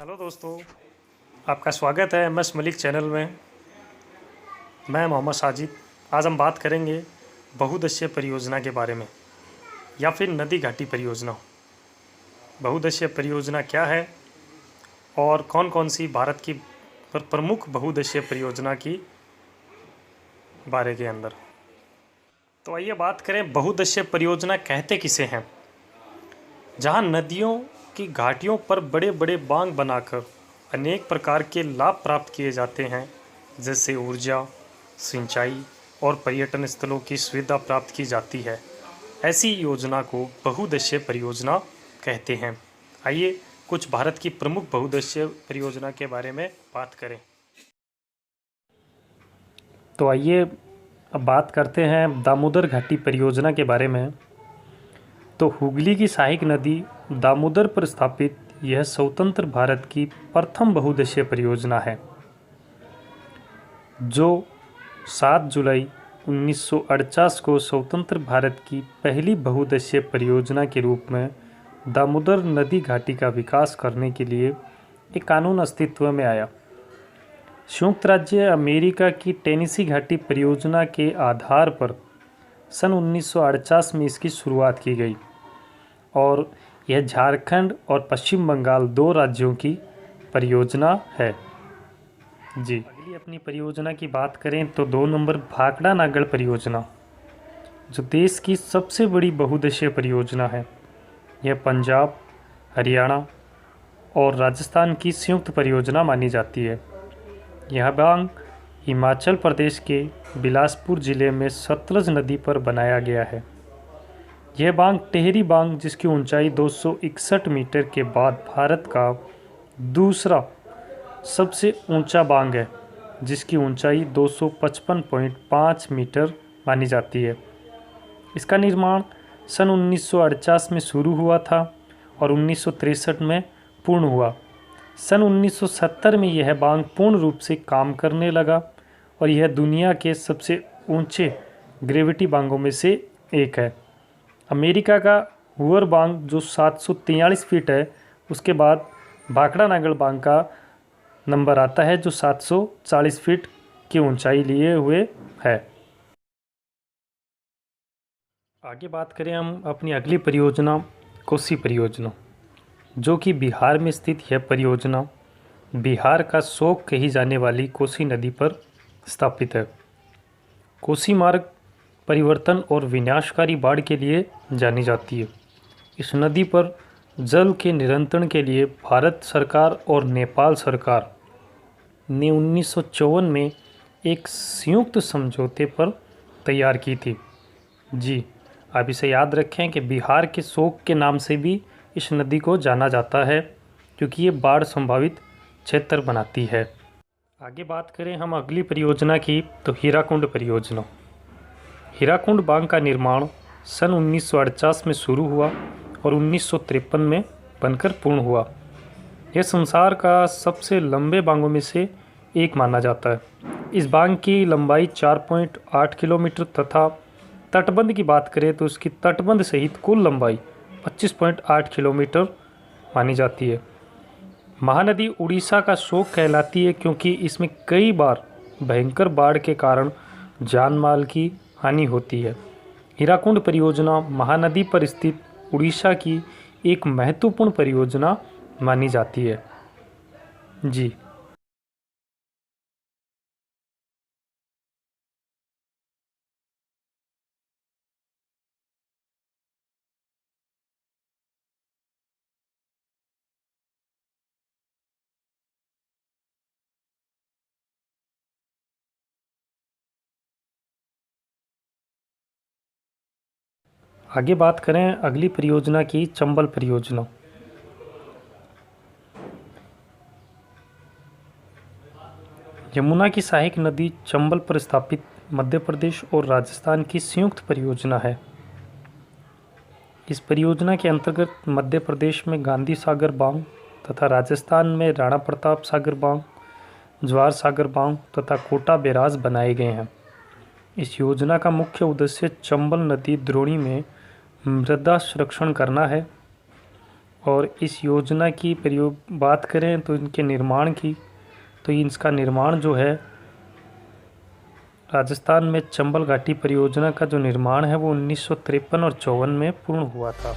Hello दोस्तों, आपका स्वागत है MS मलिक चैनल में। मैं मोहम्मद साजिद। आज हम बात करेंगे बहुउद्देशीय परियोजना के बारे में या फिर नदी घाटी परियोजना। बहुउद्देशीय परियोजना क्या है और कौन कौन सी भारत की प्रमुख बहुउद्देशीय परियोजना की बारे के अंदर। तो आइए बात करें बहुउद्देशीय परियोजना कहते किसे हैं। जहां नदियों की घाटियों पर बड़े बड़े बांध बनाकर अनेक प्रकार के लाभ प्राप्त किए जाते हैं, जैसे ऊर्जा, सिंचाई और पर्यटन स्थलों की सुविधा प्राप्त की जाती है। ऐसी योजना को बहुउद्देशीय परियोजना कहते हैं। आइए कुछ भारत की प्रमुख बहुउद्देशीय परियोजना के बारे में बात करें। तो आइए अब बात करते हैं दामोदर घाटी परियोजना के बारे में। तो हुगली की सहायक नदी दामोदर पर स्थापित यह स्वतंत्र भारत की प्रथम बहुउद्देशीय परियोजना है, जो 7 जुलाई 1948 को स्वतंत्र भारत की पहली बहुउद्देशीय परियोजना के रूप में दामोदर नदी घाटी का विकास करने के लिए एक कानून अस्तित्व में आया। संयुक्त राज्य अमेरिका की टेनेसी घाटी परियोजना के आधार पर सन 1948 में इसकी शुरुआत की गई और यह झारखंड और पश्चिम बंगाल 2 राज्यों की परियोजना है। जी, अगली अपनी परियोजना की बात करें तो 2 नंबर भाखड़ा नागड़ परियोजना, जो देश की सबसे बड़ी बहुउद्देशीय परियोजना है। यह पंजाब, हरियाणा और राजस्थान की संयुक्त परियोजना मानी जाती है। यह बांध हिमाचल प्रदेश के बिलासपुर जिले में सतलज नदी पर बनाया गया है। यह बांध टेहरी बांध, जिसकी ऊंचाई 261 मीटर के बाद भारत का दूसरा सबसे ऊंचा बांध है, जिसकी ऊंचाई 255.5 मीटर मानी जाती है। इसका निर्माण सन 1948 में शुरू हुआ था और 1963 में पूर्ण हुआ। सन 1970 में यह बांध पूर्ण रूप से काम करने लगा और यह दुनिया के सबसे ऊंचे ग्रेविटी बांधों में से एक है। अमेरिका का हूवर बांध जो 743 फीट है, उसके बाद भाखड़ा नागड़ बांध का नंबर आता है जो 740 फीट की ऊंचाई लिए हुए है। आगे बात करें हम अपनी अगली परियोजना कोसी परियोजना, जो कि बिहार में स्थित यह परियोजना बिहार का शोक कही जाने वाली कोसी नदी पर स्थापित है। कोसी मार्ग परिवर्तन और विनाशकारी बाढ़ के लिए जानी जाती है। इस नदी पर जल के नियंत्रण के लिए भारत सरकार और नेपाल सरकार ने 1954 में एक संयुक्त समझौते पर तैयार की थी। जी, आप इसे याद रखें कि बिहार के शोक के नाम से भी इस नदी को जाना जाता है, क्योंकि ये बाढ़ संभावित क्षेत्र बनाती है। आगे बात करें हम अगली परियोजना की तो हीराकुंड परियोजना। हीराकुंड बांध का निर्माण सन 1948 में शुरू हुआ और 1953 में बनकर पूर्ण हुआ। यह संसार का सबसे लंबे बांधों में से एक माना जाता है। इस बांध की लंबाई 4.8 किलोमीटर तथा तटबंध की बात करें तो उसकी तटबंध सहित कुल लंबाई 25.8 किलोमीटर मानी जाती है। महानदी उड़ीसा का शोक कहलाती है, क्योंकि इसमें कई बार भयंकर बाढ़ के कारण जान माल की हानि होती है। हीराकुंड परियोजना महानदी पर स्थित उड़ीसा की एक महत्वपूर्ण परियोजना मानी जाती है। जी, आगे बात करें अगली परियोजना की चंबल परियोजना। यमुना की सहायक नदी चंबल पर स्थापित मध्य प्रदेश और राजस्थान की संयुक्त परियोजना है। इस परियोजना के अंतर्गत मध्य प्रदेश में गांधी सागर बांध तथा राजस्थान में राणा प्रताप सागर बांध, जवाहर सागर बांध तथा कोटा बैराज बनाए गए हैं। इस योजना का मुख्य उद्देश्य चंबल नदी द्रोणी में मृदा संरक्षण करना है। और इस योजना की बात करें तो इनके निर्माण की, तो इसका निर्माण जो है राजस्थान में चंबल घाटी परियोजना का जो निर्माण है वो 1953 और 54 में पूर्ण हुआ था।